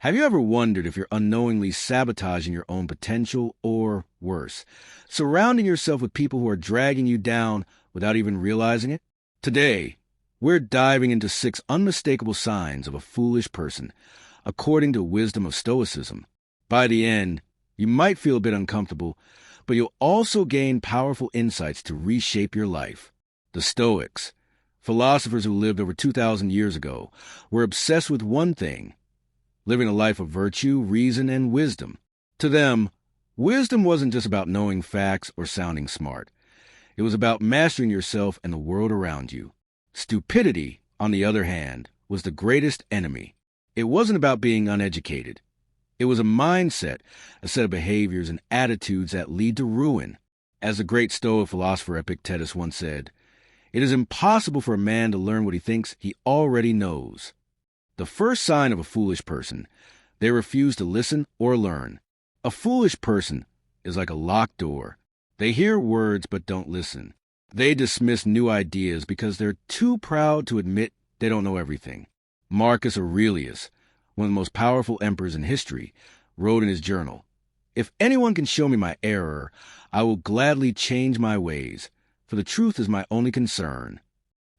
Have you ever wondered if you're unknowingly sabotaging your own potential or, worse, surrounding yourself with people who are dragging you down without even realizing it? Today, we're diving into 6 unmistakable signs of a foolish person, according to wisdom of Stoicism. By the end, you might feel a bit uncomfortable, but you'll also gain powerful insights to reshape your life. The Stoics, philosophers who lived over 2,000 years ago, were obsessed with one thing: living a life of virtue, reason, and wisdom. To them, wisdom wasn't just about knowing facts or sounding smart. It was about mastering yourself and the world around you. Stupidity, on the other hand, was the greatest enemy. It wasn't about being uneducated. It was a mindset, a set of behaviors and attitudes that lead to ruin. As the great Stoic philosopher Epictetus once said, "It is impossible for a man to learn what he thinks he already knows." The first sign of a foolish person: they refuse to listen or learn. A foolish person is like a locked door. They hear words but don't listen. They dismiss new ideas because they're too proud to admit they don't know everything. Marcus Aurelius, one of the most powerful emperors in history, wrote in his journal, "If anyone can show me my error, I will gladly change my ways, for the truth is my only concern."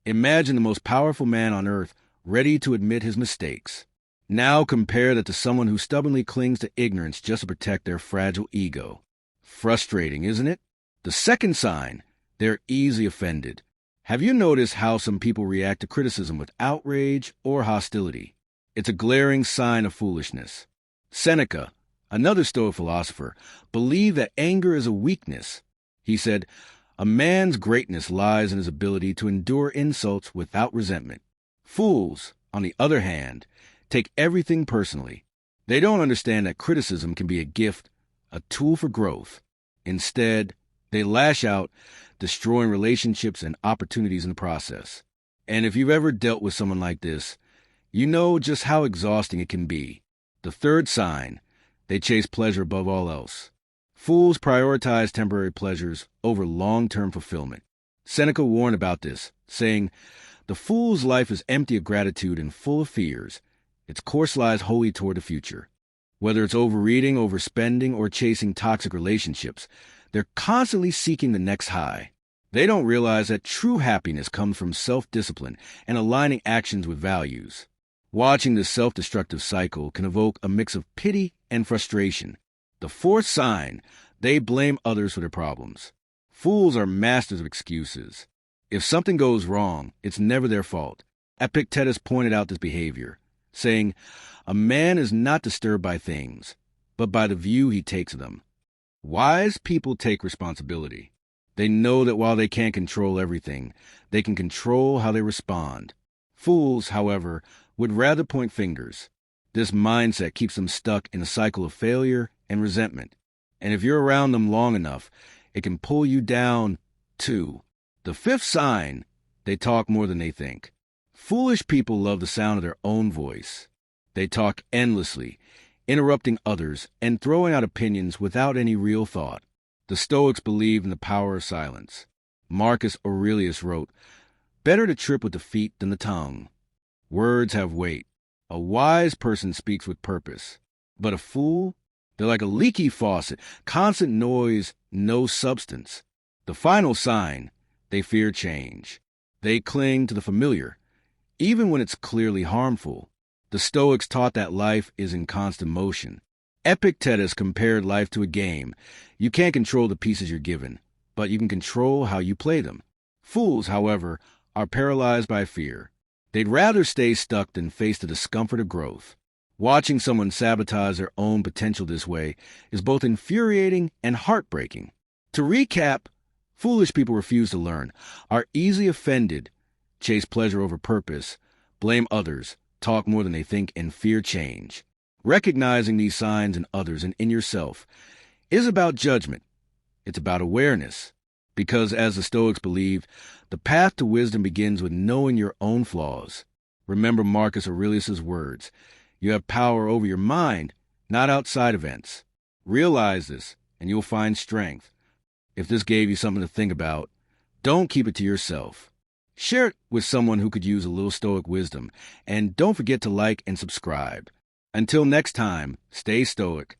Imagine the most powerful man on earth ready to admit his mistakes. Now compare that to someone who stubbornly clings to ignorance just to protect their fragile ego. Frustrating, isn't it? The second sign: they're easily offended. Have you noticed how some people react to criticism with outrage or hostility? It's a glaring sign of foolishness. Seneca, another Stoic philosopher, believed that anger is a weakness. He said, "A man's greatness lies in his ability to endure insults without resentment." Fools, on the other hand, take everything personally. They don't understand that criticism can be a gift, a tool for growth. Instead, they lash out, destroying relationships and opportunities in the process. And if you've ever dealt with someone like this, you know just how exhausting it can be. The third sign: they chase pleasure above all else. Fools prioritize temporary pleasures over long-term fulfillment. Seneca warned about this, saying, "The fool's life is empty of gratitude and full of fears. Its course lies wholly toward the future." Whether it's overeating, overspending, or chasing toxic relationships, they're constantly seeking the next high. They don't realize that true happiness comes from self-discipline and aligning actions with values. Watching this self-destructive cycle can evoke a mix of pity and frustration. The fourth sign: they blame others for their problems. Fools are masters of excuses. If something goes wrong, it's never their fault. Epictetus pointed out this behavior, saying, "A man is not disturbed by things, but by the view he takes of them." Wise people take responsibility. They know that while they can't control everything, they can control how they respond. Fools, however, would rather point fingers. This mindset keeps them stuck in a cycle of failure and resentment. And if you're around them long enough, it can pull you down, too. The fifth sign: they talk more than they think. Foolish people love the sound of their own voice. They talk endlessly, interrupting others and throwing out opinions without any real thought. The Stoics believed in the power of silence. Marcus Aurelius wrote, "Better to trip with the feet than the tongue." Words have weight. A wise person speaks with purpose. But a fool? They're like a leaky faucet, constant noise, no substance. The final sign: they fear change. They cling to the familiar, even when it's clearly harmful. The Stoics taught that life is in constant motion. Epictetus compared life to a game. You can't control the pieces you're given, but you can control how you play them. Fools, however, are paralyzed by fear. They'd rather stay stuck than face the discomfort of growth. Watching someone sabotage their own potential this way is both infuriating and heartbreaking. To recap, foolish people refuse to learn, are easily offended, chase pleasure over purpose, blame others, talk more than they think, and fear change. Recognizing these signs in others and in yourself is about judgment. It's about awareness. Because, as the Stoics believed, the path to wisdom begins with knowing your own flaws. Remember Marcus Aurelius' words: "You have power over your mind, not outside events." Realize this, and you'll find strength. If this gave you something to think about, don't keep it to yourself. Share it with someone who could use a little Stoic wisdom, and don't forget to like and subscribe. Until next time, stay stoic.